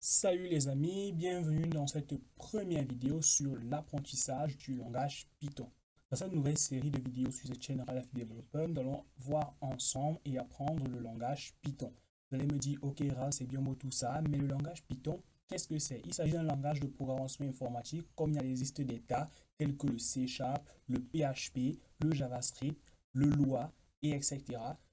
Salut les amis, bienvenue dans cette première vidéo sur l'apprentissage du langage Python. Dans cette nouvelle série de vidéos sur cette chaîne RALF Developer, nous allons voir ensemble et apprendre le langage Python. Vous allez me dire, ok Ral, c'est bien beau tout ça, mais le langage Python, qu'est-ce que c'est? Il s'agit d'un langage de programmation informatique comme il existe des tas tels que le C#, le PHP, le JavaScript, le Lua, et etc.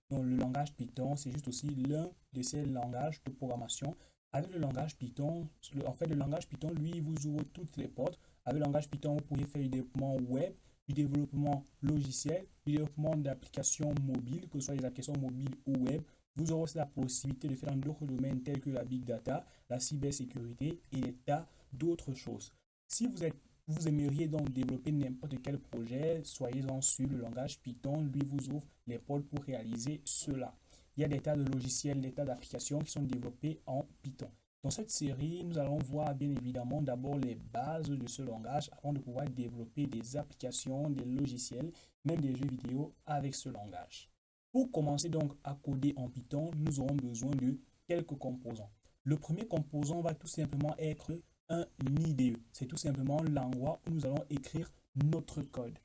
Donc le langage Python, c'est juste aussi l'un de ces langages de programmation. Avec le langage Python, le langage Python, lui, vous ouvre toutes les portes. Avec le langage Python, vous pourriez faire du développement web, du développement logiciel, du développement d'applications mobiles, que ce soit des applications mobiles ou web. Vous aurez aussi la possibilité de faire dans d'autres domaines tels que la big data, la cybersécurité et des tas d'autres choses. Si vous aimeriez donc développer n'importe quel projet, soyez-en sur le langage Python, lui vous ouvre les portes pour réaliser cela. Il y a des tas de logiciels, des tas d'applications qui sont développées en Python. Dans cette série, nous allons voir bien évidemment d'abord les bases de ce langage avant de pouvoir développer des applications, des logiciels, même des jeux vidéo avec ce langage. Pour commencer donc à coder en Python, nous aurons besoin de quelques composants. Le premier composant va tout simplement être un IDE. C'est tout simplement l'endroit où nous allons écrire notre code.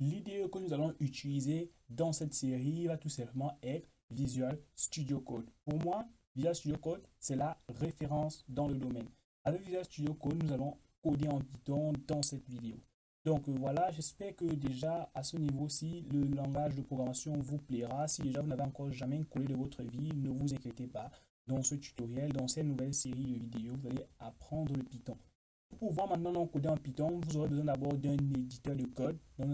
L'IDE que nous allons utiliser dans cette série va tout simplement être Visual Studio Code. Pour moi, Visual Studio Code, c'est la référence dans le domaine. Avec Visual Studio Code, nous allons coder en Python dans cette vidéo. Donc voilà, j'espère que déjà à ce niveau-ci, le langage de programmation vous plaira. Si déjà vous n'avez encore jamais codé de votre vie, ne vous inquiétez pas. Dans ce tutoriel, dans cette nouvelle série de vidéos, vous allez apprendre le Python. Pour pouvoir maintenant coder en Python, vous aurez besoin d'abord d'un éditeur de code. Donc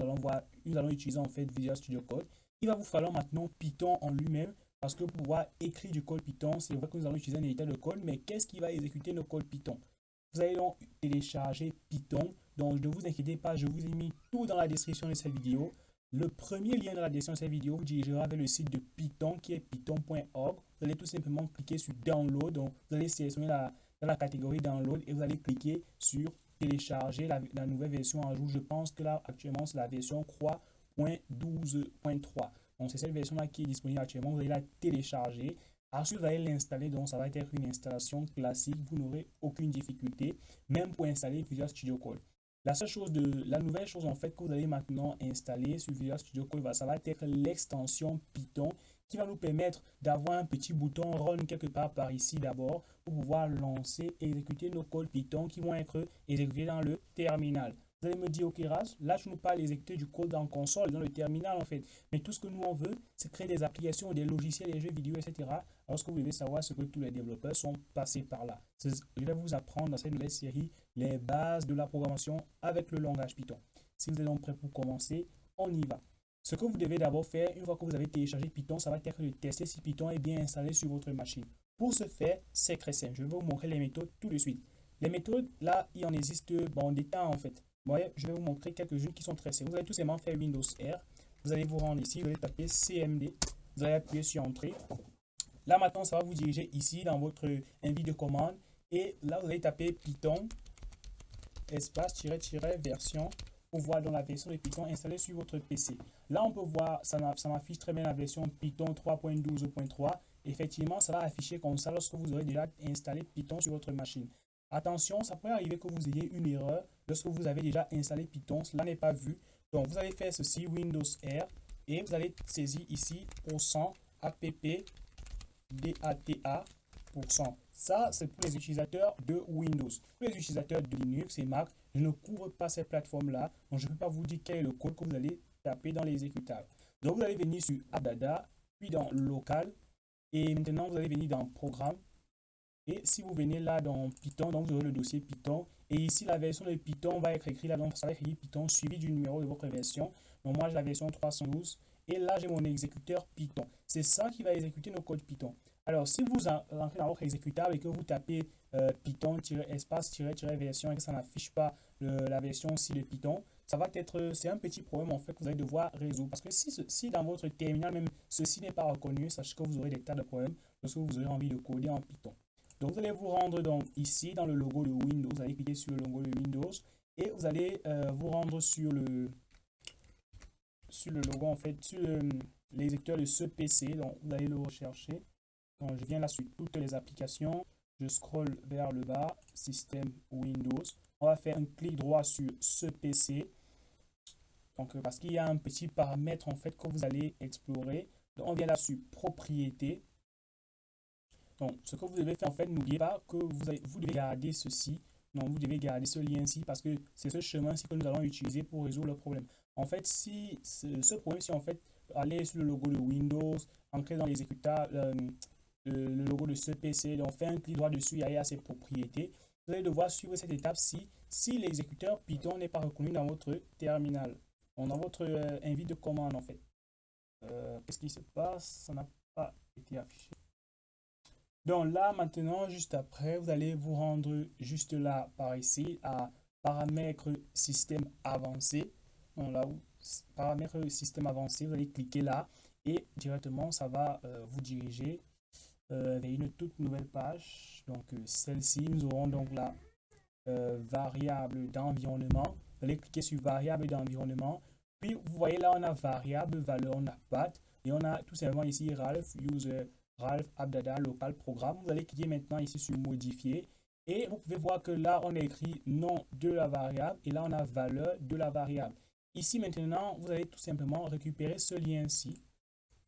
nous allons utiliser en fait Visual Studio Code. Il va vous falloir maintenant Python en lui-même parce que pour pouvoir écrire du code Python, c'est vrai que nous allons utiliser un éditeur de code, mais qu'est-ce qui va exécuter nos codes Python? Vous allez donc télécharger Python. Donc ne vous inquiétez pas, je vous ai mis tout dans la description de cette vidéo. Le premier lien de la description de cette vidéo vous dirigera vers le site de Python qui est python.org. Vous allez tout simplement cliquer sur Download. Donc vous allez sélectionner dans la catégorie Download et vous allez cliquer sur télécharger la nouvelle version en jour. Je pense que là actuellement c'est la version 3.12.3. Donc c'est cette version là qui est disponible actuellement. Vous allez la télécharger. Ensuite, vous allez l'installer, donc ça va être une installation classique, vous n'aurez aucune difficulté, même pour installer Visual Studio Code. La nouvelle chose en fait que vous allez maintenant installer sur Visual Studio Code, ça va être l'extension Python qui va nous permettre d'avoir un petit bouton Run quelque part par ici d'abord pour pouvoir lancer et exécuter nos codes Python qui vont être exécutés dans le terminal. Vous allez me dire, ok Raz, là je ne peux pas exécuter du code en console, dans le terminal en fait. Mais tout ce que nous on veut, c'est créer des applications, des logiciels, des jeux vidéo, etc. Alors ce que vous devez savoir, c'est que tous les développeurs sont passés par là. Je vais vous apprendre dans cette nouvelle série les bases de la programmation avec le langage Python. Si vous êtes donc prêt pour commencer, on y va. Ce que vous devez d'abord faire, une fois que vous avez téléchargé Python, ça va être de tester si Python est bien installé sur votre machine. Pour ce faire, c'est très simple. Je vais vous montrer les méthodes tout de suite. Les méthodes, là, il en existe des tas en fait. Bon, je vais vous montrer quelques-unes qui sont très simples. Vous allez tout simplement faire Windows R. Vous allez vous rendre ici, vous allez taper CMD. Vous allez appuyer sur Entrée. Là maintenant, ça va vous diriger ici dans votre invite de commande. Et là, vous allez taper Python, espace, version, pour voir dans la version de Python installée sur votre PC. Là, on peut voir, ça m'affiche très bien la version Python 3.12.3. Effectivement, ça va afficher comme ça lorsque vous aurez déjà installé Python sur votre machine. Attention, ça peut arriver que vous ayez une erreur lorsque vous avez déjà installé Python. Cela n'est pas vu. Donc, vous allez faire ceci, Windows R, et vous allez saisir ici %app data%. Ça, c'est pour les utilisateurs de Windows. Pour les utilisateurs de Linux et Mac, je ne couvre pas ces plateformes-là. Donc, je ne peux pas vous dire quel est le code que vous allez taper dans l'exécutable. Donc, vous allez venir sur AppData, puis dans Local. Et maintenant, vous allez venir dans Programme. Et si vous venez là dans Python, donc vous aurez le dossier Python. Et ici, la version de Python va être écrite là. Donc, ça va être écrit Python suivi du numéro de votre version. Donc, moi, j'ai la version 312. Et là, j'ai mon exécuteur Python. C'est ça qui va exécuter nos codes Python. Alors, si vous rentrez dans votre exécutable et que vous tapez Python-espace-version et que ça n'affiche pas la version aussi de Python, ça va être, c'est un petit problème en fait que vous allez devoir résoudre. Parce que si dans votre terminal même ceci n'est pas reconnu, sachez que vous aurez des tas de problèmes lorsque vous aurez envie de coder en Python. Donc, vous allez vous rendre donc ici dans le logo de Windows. Vous allez cliquer sur le logo de Windows et vous allez vous rendre sur le logo en fait, sur l'exécuteur de ce PC. Donc, vous allez le rechercher. Donc, je viens là sur toutes les applications. Je scrolle vers le bas, système Windows. On va faire un clic droit sur ce PC. Donc, parce qu'il y a un petit paramètre en fait que vous allez explorer. Donc, on vient là sur propriétés. Donc, ce que vous devez faire en fait, n'oubliez pas que vous devez garder ceci. Donc, vous devez garder ce lien-ci parce que c'est ce chemin-ci que nous allons utiliser pour résoudre le problème. En fait, si ce problème-ci, en fait, allez sur le logo de Windows, entrez dans l'exécuteur, le logo de ce PC, donc faites un clic droit dessus et allez à ses propriétés. Vous allez devoir suivre cette étape-ci si l'exécuteur Python n'est pas reconnu dans votre terminal, donc dans votre invite de commande en fait. Qu'est-ce qui se passe? Ça n'a pas été affiché. Donc là, maintenant, juste après, vous allez vous rendre juste là, par ici, à paramètres système avancé. Donc là, paramètres système avancé, vous allez cliquer là et directement, ça va vous diriger vers une toute nouvelle page. Donc celle-ci, nous aurons donc la variable d'environnement. Vous allez cliquer sur variable d'environnement. Puis, vous voyez là, on a variable, valeur, on a path et on a tout simplement ici Ralph, user. Ralph Abdada local programme. Vous allez cliquer maintenant ici sur modifier et vous pouvez voir que là on a écrit nom de la variable et là on a valeur de la variable. Ici maintenant vous allez tout simplement récupérer ce lien-ci,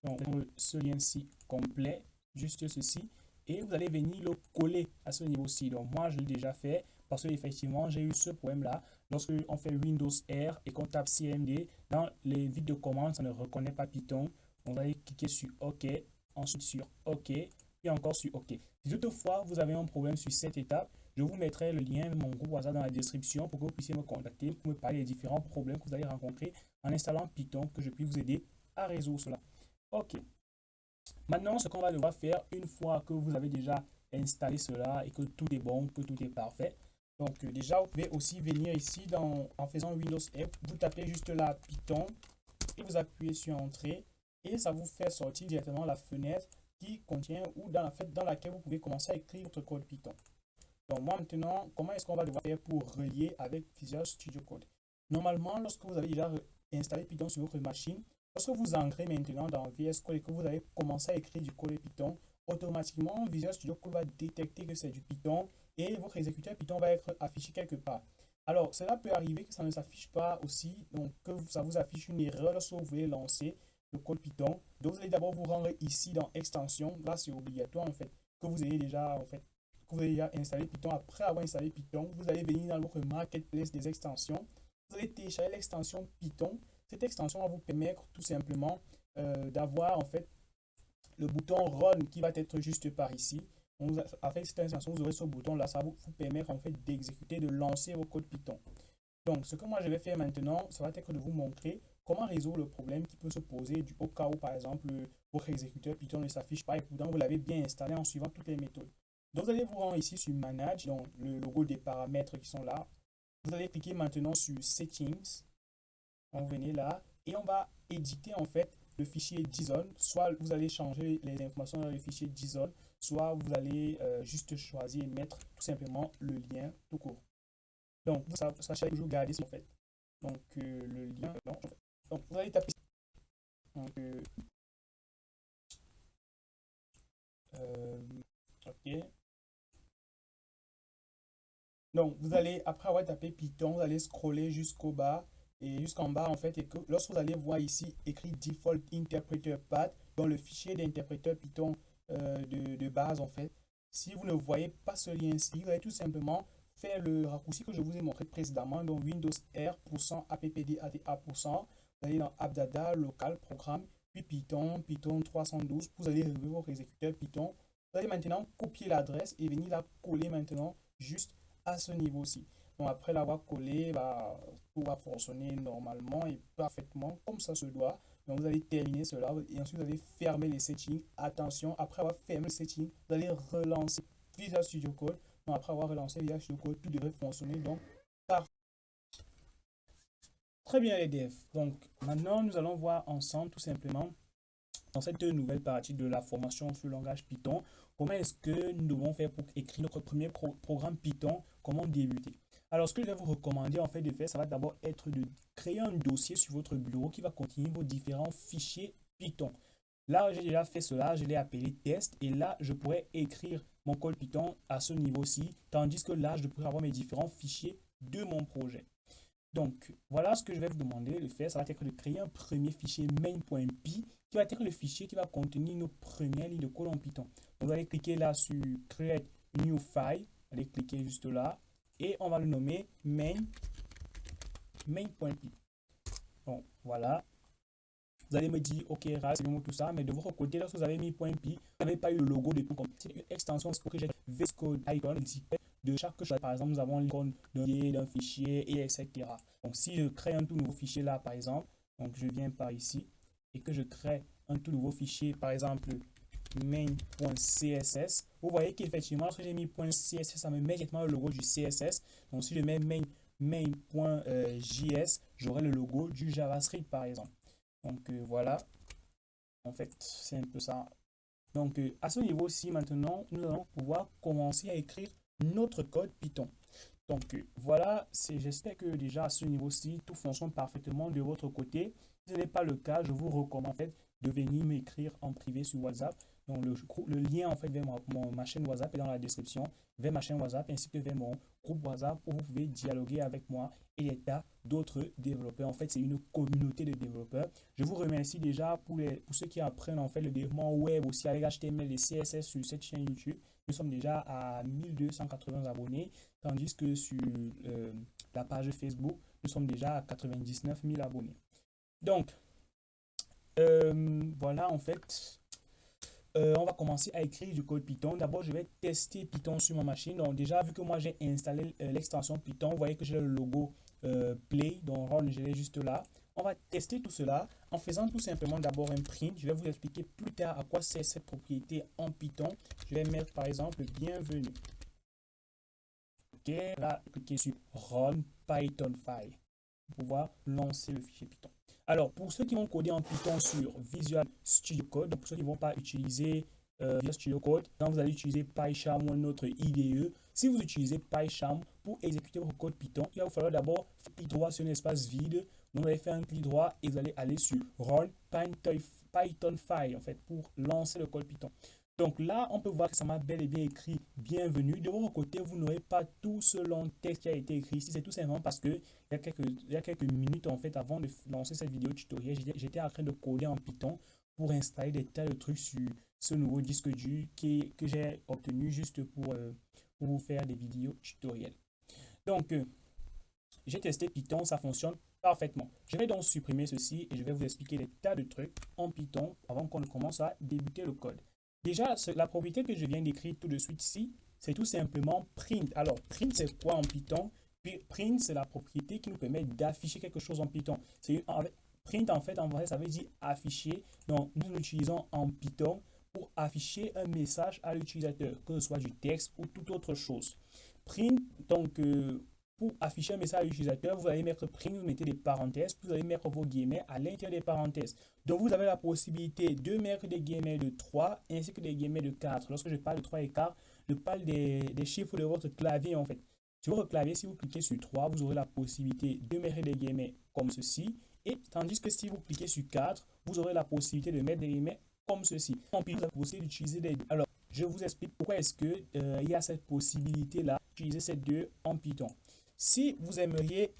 donc ce lien-ci complet, juste ceci, et vous allez venir le coller à ce niveau-ci. Donc moi je l'ai déjà fait parce que effectivement j'ai eu ce problème là. Lorsque on fait Windows R et qu'on tape CMD dans les vides de commande, ça ne reconnaît pas Python. On va aller cliquer sur OK. Ensuite sur OK, et encore sur OK. Si toutefois vous avez un problème sur cette étape, je vous mettrai le lien de mon groupe WhatsApp dans la description pour que vous puissiez me contacter, pour me parler des différents problèmes que vous allez rencontrer en installant Python, que je puisse vous aider à résoudre cela. OK. Maintenant, ce qu'on va devoir faire une fois que vous avez déjà installé cela et que tout est bon, que tout est parfait. Donc déjà, vous pouvez aussi venir ici en faisant Windows F, vous tapez juste là Python et vous appuyez sur Entrée. Et ça vous fait sortir directement la fenêtre qui contient ou dans laquelle vous pouvez commencer à écrire votre code Python. Donc moi maintenant, comment est-ce qu'on va devoir faire pour relier avec Visual Studio Code? Normalement, lorsque vous avez déjà installé Python sur votre machine, lorsque vous entrez maintenant dans VS Code et que vous allez commencer à écrire du code Python, automatiquement Visual Studio Code va détecter que c'est du Python et votre exécuteur Python va être affiché quelque part. Alors, cela peut arriver que ça ne s'affiche pas aussi, donc que ça vous affiche une erreur lorsque vous voulez lancer le code Python. Donc vous allez d'abord vous rendre ici dans extension. Là c'est obligatoire en fait que vous ayez déjà installé Python. Après avoir installé Python, vous allez venir dans votre marketplace des extensions. Vous allez télécharger l'extension Python. Cette extension va vous permettre tout simplement d'avoir en fait le bouton Run qui va être juste par ici. Donc, avec cette extension, vous aurez ce bouton là, ça va vous permettre en fait d'exécuter, de lancer vos codes Python. Donc, ce que moi je vais faire maintenant, ça va être de vous montrer comment résoudre le problème qui peut se poser au cas où, par exemple, votre exécuteur Python ne s'affiche pas et pourtant vous l'avez bien installé en suivant toutes les méthodes. Donc, vous allez vous rendre ici sur Manage, donc le logo des paramètres qui sont là. Vous allez cliquer maintenant sur Settings. On venez là et on va éditer en fait le fichier JSON. Soit vous allez changer les informations dans le fichier JSON, soit vous allez juste choisir et mettre tout simplement le lien tout court. Donc, vous sachez toujours garder ce en fait. Donc, le lien. Donc, vous allez taper. Donc, OK. Donc, vous allez, après avoir tapé Python, vous allez scroller jusqu'au bas et jusqu'en bas en fait. Et que lorsque vous allez voir ici écrit Default Interpreter Path, dans le fichier d'interpréteur Python de base en fait, si vous ne voyez pas ce lien-ci, vous allez tout simplement faire le raccourci que je vous ai montré précédemment, donc Windows R appdata%, vous allez dans Abdada, local, programme, puis Python, Python 312, vous allez réouvrir votre exécuteur Python. Vous allez maintenant copier l'adresse et venir la coller maintenant juste à ce niveau-ci. Donc après l'avoir collé, tout va fonctionner normalement et parfaitement comme ça se doit. Donc vous allez terminer cela et ensuite vous allez fermer les settings. Attention, après avoir fermé les settings, vous allez relancer Visual Studio Code. Donc après avoir relancé Visual Studio Code, tout devrait fonctionner. Donc parfait. Très bien les devs. Donc maintenant nous allons voir ensemble tout simplement dans cette nouvelle partie de la formation sur le langage Python, comment est-ce que nous devons faire pour écrire notre premier programme Python, comment débuter. Alors, ce que je vais vous recommander en fait de faire, ça va d'abord être de créer un dossier sur votre bureau qui va contenir vos différents fichiers Python. Là, j'ai déjà fait cela, je l'ai appelé test et là, je pourrais écrire mon code Python à ce niveau-ci, tandis que là, je pourrais avoir mes différents fichiers de mon projet. Donc, voilà ce que je vais vous demander de faire. Ça va être de créer un premier fichier main.py qui va être le fichier qui va contenir nos premières lignes de code en Python. Donc, vous allez cliquer là sur Create New File. Vous allez cliquer juste là et on va le nommer main.py. Bon, voilà. Vous allez me dire, ok, c'est bon tout ça, mais de votre côté, lorsque vous avez mis .py, vous n'avez pas eu le logo de tout comme. C'est une extension que j'ai VS Code icon de chaque chose. Par exemple, nous avons l'icône d'un fichier, et etc. Donc, si je crée un tout nouveau fichier là, par exemple, donc je viens par ici et que je crée un tout nouveau fichier, par exemple, main.css, vous voyez qu'effectivement, lorsque j'ai mis .css, ça me met directement le logo du CSS. Donc, si je mets main.js, j'aurai le logo du JavaScript, par exemple. Donc voilà, en fait, c'est un peu ça. Donc à ce niveau-ci, maintenant, nous allons pouvoir commencer à écrire notre code Python. Donc voilà, j'espère que déjà à ce niveau-ci, tout fonctionne parfaitement de votre côté. Si ce n'est pas le cas, je vous recommande en fait de venir m'écrire en privé sur WhatsApp. Donc le lien en fait vers ma chaîne WhatsApp est dans la description, vers ma chaîne WhatsApp ainsi que vers mon groupe WhatsApp où vous pouvez dialoguer avec moi et des tas d'autres développeurs. En fait, c'est une communauté de développeurs. Je vous remercie déjà pour ceux qui apprennent en fait le développement web aussi avec HTML et CSS sur cette chaîne YouTube. Nous sommes déjà à 1280 abonnés, tandis que sur la page Facebook, nous sommes déjà à 99 000 abonnés. Donc, voilà en fait. On va commencer à écrire du code Python. D'abord, je vais tester Python sur ma machine. Donc, déjà, vu que moi, j'ai installé l'extension Python, vous voyez que j'ai le logo Play. Donc, je l'ai juste là. On va tester tout cela en faisant tout simplement d'abord un print. Je vais vous expliquer plus tard à quoi sert cette propriété en Python. Je vais mettre par exemple bienvenue. Ok, là, cliquez sur Run Python File pour pouvoir lancer le fichier Python. Alors, pour ceux qui vont coder en Python sur Visual Studio Code, donc pour ceux qui ne vont pas utiliser Visual Studio Code, donc vous allez utiliser PyCharm ou un autre IDE. Si vous utilisez PyCharm pour exécuter votre code Python, il va vous falloir d'abord faire clic droit sur un espace vide. Donc, vous allez faire un clic droit et vous allez aller sur Run Python File en fait pour lancer le code Python. Donc là, on peut voir que ça m'a bel et bien écrit bienvenue. De votre côté, vous n'aurez pas tout ce long texte qui a été écrit ici. C'est tout simplement parce que il y a quelques minutes, en fait, avant de lancer cette vidéo tutoriel, j'étais en train de coder en Python pour installer des tas de trucs sur ce nouveau disque dur que j'ai obtenu juste pour vous faire des vidéos tutoriels. Donc, j'ai testé Python, ça fonctionne parfaitement. Je vais donc supprimer ceci et je vais vous expliquer des tas de trucs en Python avant qu'on ne commence à débuter le code. Déjà, la propriété que je viens d'écrire tout de suite ici, c'est tout simplement print. Alors, print, c'est quoi en Python? Puis, print, c'est la propriété qui nous permet d'afficher quelque chose en Python. Print, en fait, en vrai, ça veut dire afficher. Donc, nous l'utilisons en Python pour afficher un message à l'utilisateur, que ce soit du texte ou toute autre chose. Print, donc, pour afficher un message à l'utilisateur, vous allez mettre print, vous mettez des parenthèses, puis vous allez mettre vos guillemets à l'intérieur des parenthèses. Donc, vous avez la possibilité de mettre des guillemets de 3 ainsi que des guillemets de 4. Lorsque je parle de 3 et 4, je parle des chiffres de votre clavier en fait. Sur votre clavier, si vous cliquez sur 3, vous aurez la possibilité de mettre des guillemets comme ceci. Et tandis que si vous cliquez sur 4, vous aurez la possibilité de mettre des guillemets comme ceci. En plus, vous avez la possibilité d'utiliser les deux. Alors, je vous explique pourquoi est-ce que il y a cette possibilité-là d'utiliser ces deux en Python. Si vous aimeriez,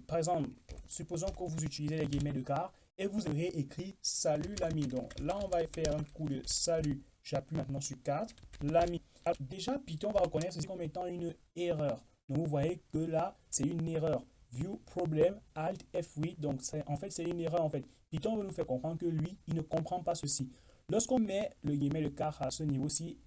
par exemple, supposons que vous utilisez les guillemets de quart et vous aimeriez écrire salut l'ami. Donc là, on va faire un coup de salut. J'appuie maintenant sur 4, l'ami. Déjà, Python va reconnaître ceci comme étant une erreur. Donc vous voyez que là, c'est une erreur. View problem Alt F8. Donc en fait, c'est une erreur en fait. Python veut nous faire comprendre que lui, il ne comprend pas ceci. Lorsqu'on met le guillemet de quart à ce niveau-ci,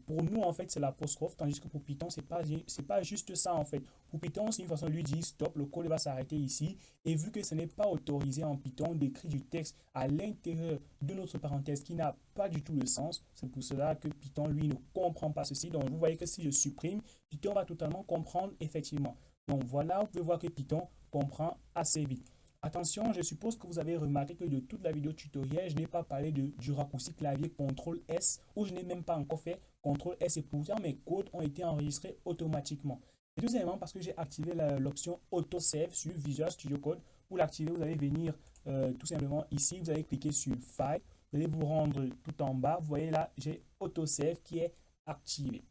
pour nous, en fait, c'est l'apostrophe, tandis que pour Python, c'est pas juste ça, en fait. Pour Python, c'est une façon de lui dire stop, le code va s'arrêter ici. Et vu que ce n'est pas autorisé en Python d'écrire du texte à l'intérieur de notre parenthèse qui n'a pas du tout de sens, c'est pour cela que Python, lui, ne comprend pas ceci. Donc, vous voyez que si je supprime, Python va totalement comprendre effectivement. Donc, voilà, vous pouvez voir que Python comprend assez vite. Attention, je suppose que vous avez remarqué que de toute la vidéo tutoriel, je n'ai pas parlé du raccourci clavier CTRL-S ou je n'ai même pas encore fait CTRL-S et pourtant mes codes ont été enregistrés automatiquement. C'est tout simplement parce que j'ai activé l'option Auto-Save sur Visual Studio Code. Pour l'activer, vous allez venir tout simplement ici, vous allez cliquer sur File, vous allez vous rendre tout en bas. Vous voyez là, j'ai autosave qui est activé.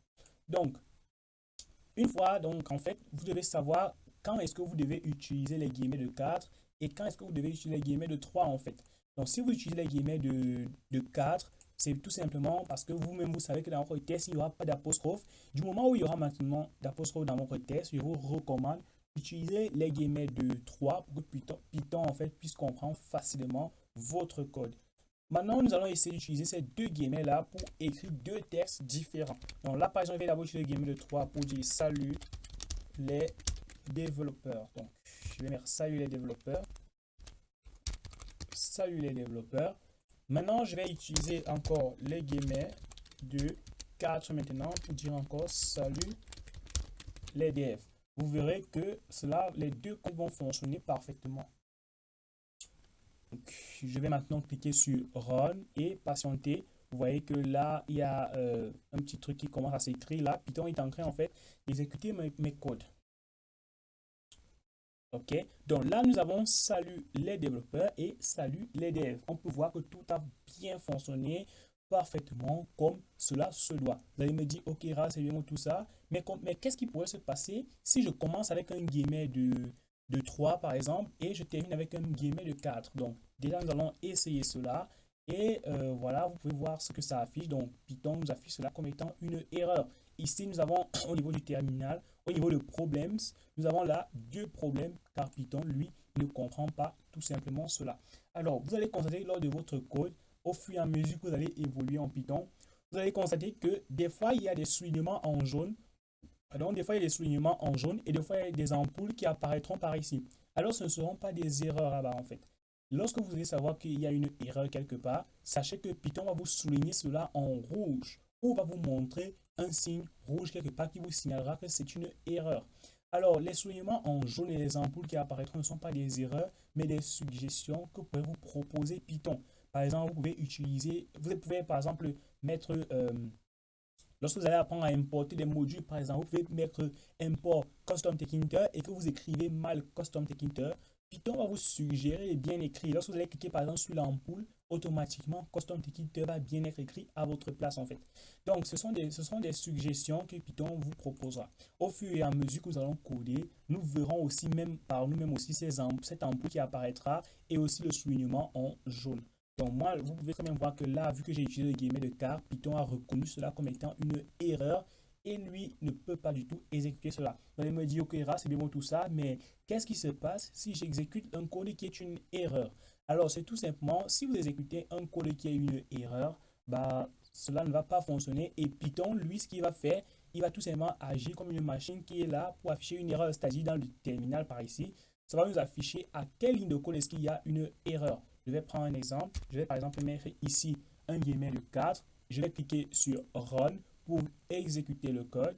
Donc, une fois, donc en fait, vous devez savoir quand est-ce que vous devez utiliser les guillemets de 4 et quand est-ce que vous devez utiliser les guillemets de 3 en fait. Donc, si vous utilisez les guillemets de 4, c'est tout simplement parce que vous-même, vous savez que dans votre test, il n'y aura pas d'apostrophe. Du moment où il y aura maintenant d'apostrophe dans votre test, je vous recommande d'utiliser les guillemets de 3 pour que Python en fait, puisse comprendre facilement votre code. Maintenant, nous allons essayer d'utiliser ces deux guillemets-là pour écrire deux textes différents. Donc là, par exemple, je vais d'abord utiliser le guillemet de 3 pour dire salut les développeurs. Donc, je vais mettre salut les développeurs. Salut les développeurs. Maintenant, je vais utiliser encore les guillemets de 4 maintenant pour dire encore salut les devs. Vous verrez que cela, les deux codes vont fonctionner parfaitement. Donc, je vais maintenant cliquer sur Run et patienter. Vous voyez que là, il y a un petit truc qui commence à s'écrire. Là, Python est en train en fait d'exécuter mes codes. OK. Donc là, nous avons salut les développeurs et salut les devs. On peut voir que tout a bien fonctionné parfaitement comme cela se doit. Vous allez me dire, OK, c'est bien tout ça. Mais qu'est-ce qui pourrait se passer si je commence avec un guillemet de 3 par exemple et je termine avec un guillemet de 4. Donc déjà nous allons essayer cela et voilà, vous pouvez voir ce que ça affiche. Donc Python nous affiche cela comme étant une erreur. Ici nous avons au niveau du terminal, au niveau de problèmes, nous avons là deux problèmes car Python lui ne comprend pas tout simplement cela. Alors vous allez constater lors de votre code, au fur et à mesure que vous allez évoluer en Python, vous allez constater que des fois il y a des soulignements en jaune. Donc, des fois, il y a des soulignements en jaune et des fois, il y a des ampoules qui apparaîtront par ici. Alors, ce ne seront pas des erreurs là-bas, en fait. Lorsque vous allez savoir qu'il y a une erreur quelque part, sachez que Python va vous souligner cela en rouge ou va vous montrer un signe rouge quelque part qui vous signalera que c'est une erreur. Alors, les soulignements en jaune et les ampoules qui apparaîtront ne sont pas des erreurs, mais des suggestions que pouvez vous proposer Python. Par exemple, vous pouvez par exemple mettre... lorsque vous allez apprendre à importer des modules, par exemple, vous pouvez mettre import custom techinter et que vous écrivez mal custom techinter, Python va vous suggérer de bien écrire. Lorsque vous allez cliquer par exemple sur l'ampoule, automatiquement custom techinter va bien être écrit à votre place en fait. Donc ce sont des suggestions que Python vous proposera. Au fur et à mesure que nous allons coder, nous verrons aussi même par nous-mêmes aussi cette ampoule qui apparaîtra et aussi le soulignement en jaune. Donc moi, vous pouvez très bien voir que là, vu que j'ai utilisé le guillemet de car, Python a reconnu cela comme étant une erreur et lui ne peut pas du tout exécuter cela. Vous allez me dire, ok, c'est bien bon tout ça, mais qu'est-ce qui se passe si j'exécute un code qui est une erreur? Alors, c'est tout simplement, si vous exécutez un code qui est une erreur, bah, cela ne va pas fonctionner et Python, lui, ce qu'il va faire, il va tout simplement agir comme une machine qui est là pour afficher une erreur, c'est-à-dire dans le terminal par ici, ça va nous afficher à quelle ligne de code est-ce qu'il y a une erreur. Je vais prendre un exemple. Je vais par exemple mettre ici un guillemet de 4. Je vais cliquer sur Run pour exécuter le code.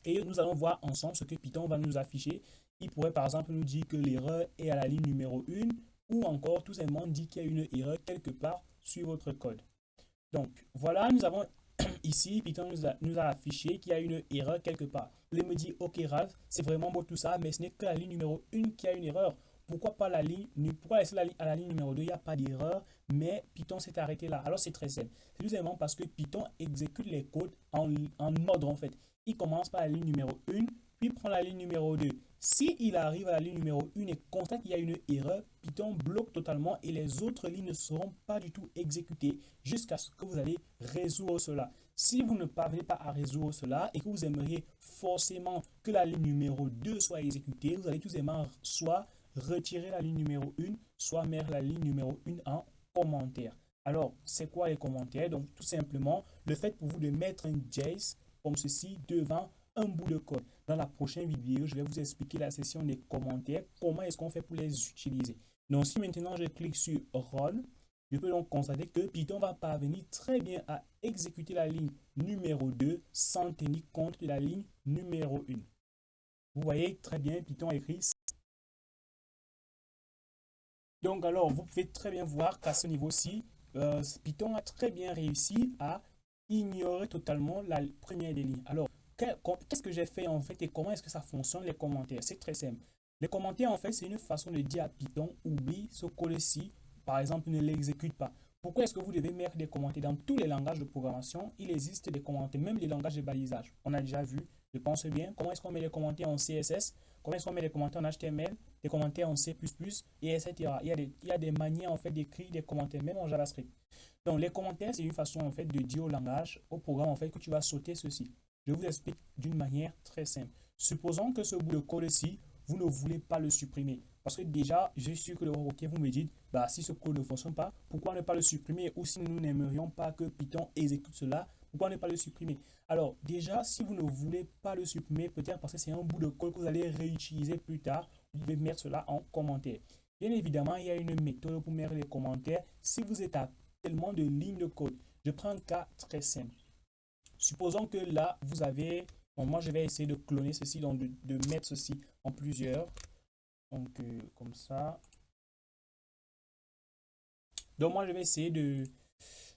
Et nous allons voir ensemble ce que Python va nous afficher. Il pourrait par exemple nous dire que l'erreur est à la ligne numéro 1 ou encore tout simplement dire qu'il y a une erreur quelque part sur votre code. Donc voilà, nous avons ici, Python nous a affiché qu'il y a une erreur quelque part. Vous allez me dire, ok Ralph, c'est vraiment beau tout ça, mais ce n'est que la ligne numéro 1 qui a une erreur. Pourquoi pas pourquoi laisser à la ligne numéro 2, il n'y a pas d'erreur, mais Python s'est arrêté là. Alors c'est très simple. C'est tout simplement parce que Python exécute les codes en ordre en fait. Il commence par la ligne numéro 1, puis prend la ligne numéro 2. S'il arrive à la ligne numéro 1 et constate qu'il y a une erreur, Python bloque totalement et les autres lignes ne seront pas du tout exécutées jusqu'à ce que vous allez résoudre cela. Si vous ne parvenez pas à résoudre cela et que vous aimeriez forcément que la ligne numéro 2 soit exécutée, vous allez tout simplement soit retirer la ligne numéro 1, soit mettre la ligne numéro 1 en commentaire. Alors, c'est quoi les commentaires? Donc, tout simplement, le fait pour vous de mettre un JS comme ceci devant un bout de code. Dans la prochaine vidéo, je vais vous expliquer la section des commentaires, comment est-ce qu'on fait pour les utiliser. Donc, si maintenant je clique sur Run, je peux donc constater que Python va parvenir très bien à exécuter la ligne numéro 2 sans tenir compte de la ligne numéro 1. Vous voyez très bien, Python écrit. Donc, alors, vous pouvez très bien voir qu'à ce niveau-ci, Python a très bien réussi à ignorer totalement la première des lignes. Alors, qu'est-ce que j'ai fait en fait et comment est-ce que ça fonctionne les commentaires? C'est très simple. Les commentaires, en fait, c'est une façon de dire à Python, oublie ce code-ci, par exemple, ne l'exécute pas. Pourquoi est-ce que vous devez mettre des commentaires? Dans tous les langages de programmation, il existe des commentaires, même les langages de balisage. On a déjà vu, je pense bien, comment est-ce qu'on met les commentaires en CSS, comment est-ce qu'on met les commentaires en HTML, des commentaires en C++, et etc. Il y a des manières en fait d'écrire des commentaires, même en JavaScript. Donc les commentaires, c'est une façon en fait de dire au langage, au programme en fait que tu vas sauter ceci. Je vous explique d'une manière très simple. Supposons que ce bout de code-ci, vous ne voulez pas le supprimer. Parce que déjà, je suis sûr que le requin, vous me dites, bah, si ce code ne fonctionne pas, pourquoi ne pas le supprimer? Ou si nous n'aimerions pas que Python exécute cela, pourquoi ne pas le supprimer? Alors, déjà, si vous ne voulez pas le supprimer, peut-être parce que c'est un bout de code que vous allez réutiliser plus tard, vous devez mettre cela en commentaire. Bien évidemment, il y a une méthode pour mettre les commentaires. Si vous êtes à tellement de lignes de code, je prends un cas très simple. Supposons que là, vous avez... Bon, moi, je vais essayer de cloner ceci, donc de mettre ceci en plusieurs. Donc, comme ça. Donc, moi, je vais essayer de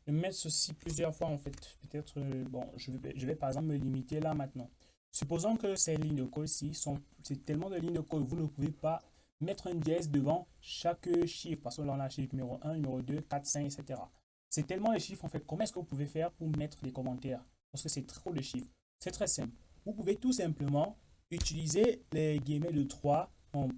mettre ceci plusieurs fois, en fait. Peut-être, bon, je vais par exemple me limiter là maintenant. Supposons que ces lignes de code ici c'est tellement de lignes de code, vous ne pouvez pas mettre un dièse devant chaque chiffre. Parce que là, on a chiffre numéro 1, numéro 2, 4, 5, etc. C'est tellement les chiffres, en fait. Comment est-ce que vous pouvez faire pour mettre des commentaires? Parce que c'est trop de chiffres. C'est très simple. Vous pouvez tout simplement utiliser les guillemets de 3 en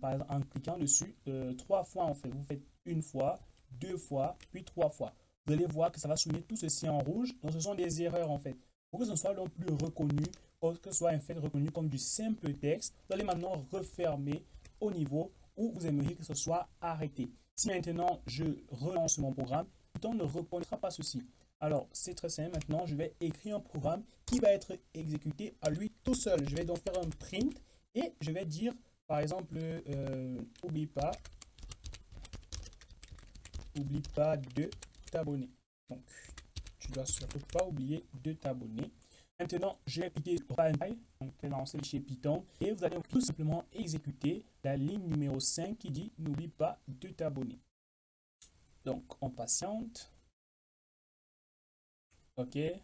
cliquant dessus 3 fois en fait. Vous faites une fois, 2 fois, puis 3 fois. Vous allez voir que ça va souligner tout ceci en rouge. Donc ce sont des erreurs en fait. Pour que ce soit donc plus reconnu, pour que ce soit en fait reconnu comme du simple texte, vous allez maintenant refermer au niveau où vous aimeriez que ce soit arrêté. Si maintenant je relance mon programme, Python ne reconnaîtra pas ceci. Alors, c'est très simple. Maintenant, je vais écrire un programme qui va être exécuté à lui tout seul. Je vais donc faire un print et je vais dire, par exemple, n'oublie pas de t'abonner. Donc, tu dois surtout pas oublier de t'abonner. Maintenant, je vais cliquer Pareil, donc lancer le fichier Python et vous allez tout simplement exécuter la ligne numéro 5 qui dit n'oublie pas de t'abonner. Donc, on patiente. OK. Et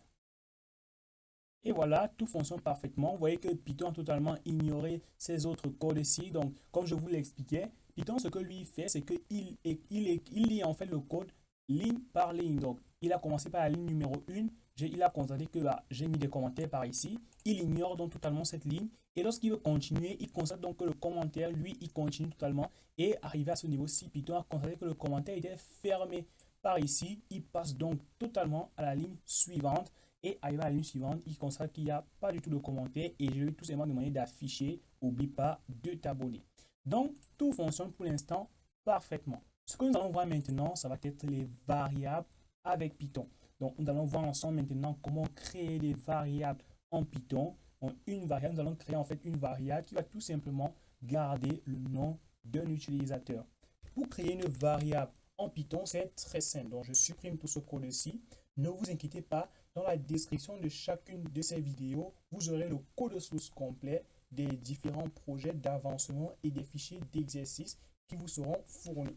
voilà, tout fonctionne parfaitement. Vous voyez que Python a totalement ignoré ces autres codes ici. Donc, comme je vous l'expliquais, Python, ce que lui fait, c'est qu'il lit en fait le code ligne par ligne. Donc, il a commencé par la ligne numéro 1. Il a constaté que j'ai mis des commentaires par ici. Il ignore donc totalement cette ligne. Et lorsqu'il veut continuer, il constate donc que le commentaire, lui, il continue totalement. Et arrivé à ce niveau-ci, Python a constaté que le commentaire était fermé par ici. Il passe donc totalement à la ligne suivante. Et arrivé à la ligne suivante, il constate qu'il n'y a pas du tout de commentaires et je lui ai tout simplement demandé d'afficher, n'oublie pas de t'abonner. Donc, tout fonctionne pour l'instant parfaitement. Ce que nous allons voir maintenant, ça va être les variables avec Python. Donc, nous allons voir ensemble maintenant comment créer des variables en Python. Donc, une variable, nous allons créer en fait une variable qui va tout simplement garder le nom d'un utilisateur. Pour créer une variable en Python, c'est très simple. Donc, je supprime tout ce code-ci. Ne vous inquiétez pas, dans la description de chacune de ces vidéos, vous aurez le code source complet des différents projets d'avancement et des fichiers d'exercice qui vous seront fournis.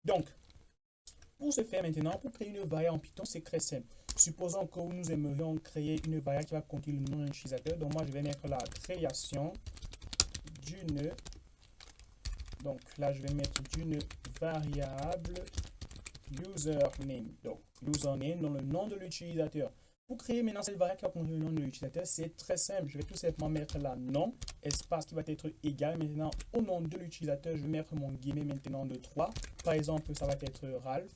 Donc, pour ce faire maintenant, pour créer une variable en Python, c'est très simple. Supposons que nous aimerions créer une variable qui va contenir le nom d'un utilisateur. Donc, moi, je vais mettre la création d'une... Donc, là, je vais mettre d'une variable username. Donc, username dans le nom de l'utilisateur. Pour créer maintenant cette variable qui va contenir le nom de l'utilisateur, c'est très simple. Je vais tout simplement mettre là nom, espace qui va être égal maintenant au nom de l'utilisateur. Je vais mettre mon guillemet maintenant de 3. Par exemple, ça va être Ralph.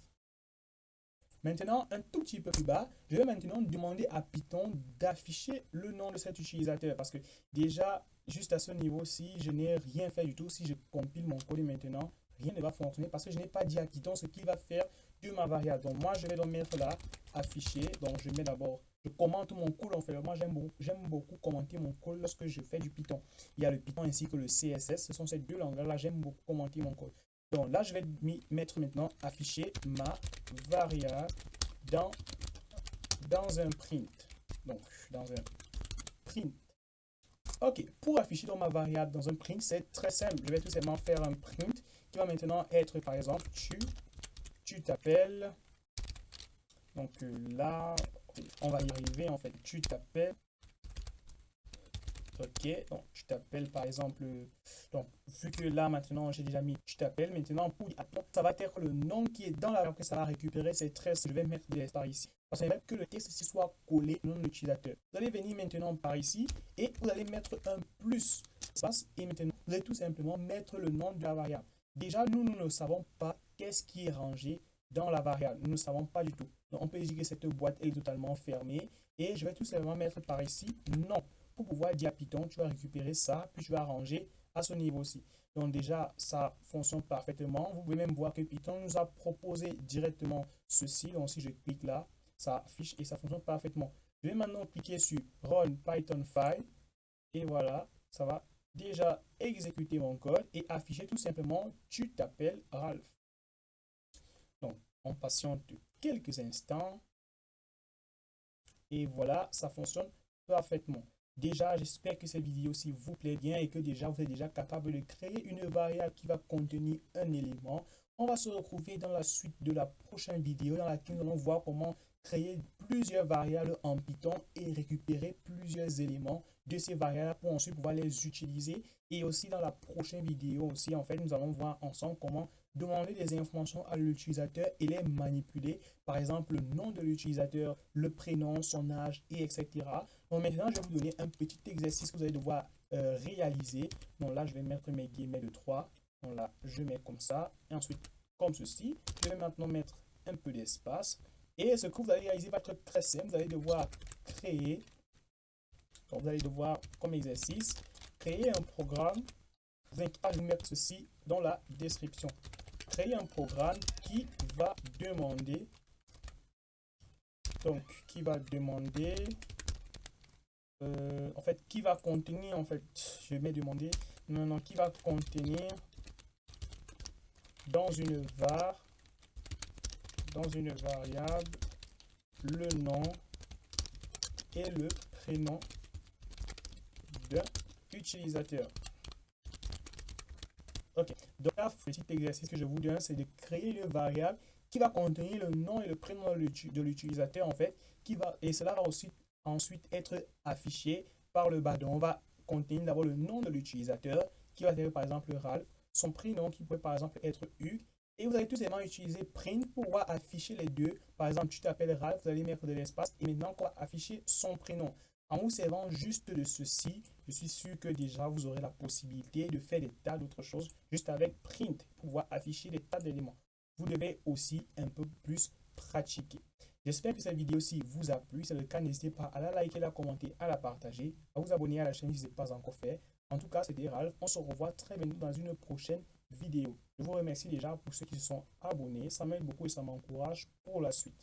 Maintenant, un tout petit peu plus bas, je vais maintenant demander à Python d'afficher le nom de cet utilisateur. Parce que déjà, juste à ce niveau-ci, je n'ai rien fait du tout. Si je compile mon code maintenant, rien ne va fonctionner parce que je n'ai pas dit à Python ce qu'il va faire de ma variable. Donc, moi, je vais donc mettre là, afficher. Donc, je mets d'abord, je commente mon code. En fait, moi, j'aime beaucoup commenter mon code lorsque je fais du Python. Il y a le Python ainsi que le CSS. Ce sont ces deux langages-là. J'aime beaucoup commenter mon code. Donc, là, je vais mettre maintenant afficher ma variable dans un print. Donc, dans un print. OK, pour afficher dans ma variable dans un print, c'est très simple. Je vais tout simplement faire un print qui va maintenant être, par exemple, tu t'appelles. Donc là, on va y arriver en fait. Tu t'appelles OK, donc tu t'appelles par exemple, donc vu que là maintenant j'ai déjà mis tu t'appelles, maintenant pour ça va être le nom qui est dans la variable que ça va récupérer, c'est 13, je vais mettre des stars ici. Parce que que le texte ici soit collé au nom de l'utilisateur. Vous allez venir maintenant par ici et vous allez mettre un plus espace et maintenant vous allez tout simplement mettre le nom de la variable. Déjà nous ne savons pas qu'est-ce qui est rangé dans la variable, nous ne savons pas du tout. Donc on peut dire que cette boîte est totalement fermée et je vais tout simplement mettre par ici non. Pour pouvoir dire à Python, tu vas récupérer ça, puis tu vas ranger à ce niveau-ci. Donc déjà, ça fonctionne parfaitement. Vous pouvez même voir que Python nous a proposé directement ceci. Donc si je clique là, ça affiche et ça fonctionne parfaitement. Je vais maintenant cliquer sur Run Python File et voilà, ça va déjà exécuter mon code et afficher tout simplement tu t'appelles Ralph. Donc on patiente quelques instants et voilà, ça fonctionne parfaitement. Déjà, j'espère que cette vidéo-ci vous plaît bien et que déjà vous êtes déjà capable de créer une variable qui va contenir un élément. On va se retrouver dans la suite de la prochaine vidéo dans laquelle nous allons voir comment créer plusieurs variables en Python et récupérer plusieurs éléments de ces variables pour ensuite pouvoir les utiliser. Et aussi dans la prochaine vidéo aussi, en fait, nous allons voir ensemble comment demander des informations à l'utilisateur et les manipuler. Par exemple, le nom de l'utilisateur, le prénom, son âge, et etc. Donc maintenant, je vais vous donner un petit exercice que vous allez devoir réaliser. Donc là, je vais mettre mes guillemets de 3. Donc là, je mets comme ça. Et ensuite, comme ceci. Je vais maintenant mettre un peu d'espace. Et ce que vous allez réaliser va être très simple. Vous allez devoir créer, donc vous allez devoir, comme exercice, créer un programme. Vous n'inquiétez pas, je vais mettre ceci dans la description. Créer un programme qui va demander, donc qui va demander, en fait, qui va contenir, en fait, je vais demander, non, qui va contenir dans une variable, le nom et le prénom de l'utilisateur. Ok, donc là, le petit exercice que je vous donne, c'est de créer une variable qui va contenir le nom et le prénom de l'utilisateur, en fait, et cela va aussi ensuite être affiché par le bas. Donc, on va contenir d'abord le nom de l'utilisateur, qui va être par exemple Ralph, son prénom qui peut par exemple être Hugues, et vous allez tout simplement utiliser print pour pouvoir afficher les deux. Par exemple, tu t'appelles Ralph, vous allez mettre de l'espace, et maintenant, on va afficher son prénom. En vous servant juste de ceci, je suis sûr que déjà vous aurez la possibilité de faire des tas d'autres choses juste avec print pour pouvoir afficher des tas d'éléments. Vous devez aussi un peu plus pratiquer. J'espère que cette vidéo-ci vous a plu. Si c'est le cas, n'hésitez pas à la liker, à la commenter, à la partager, à vous abonner à la chaîne si ce n'est pas encore fait. En tout cas, c'était Ralph. On se revoit très bientôt dans une prochaine vidéo. Je vous remercie déjà pour ceux qui se sont abonnés. Ça m'aide beaucoup et ça m'encourage pour la suite.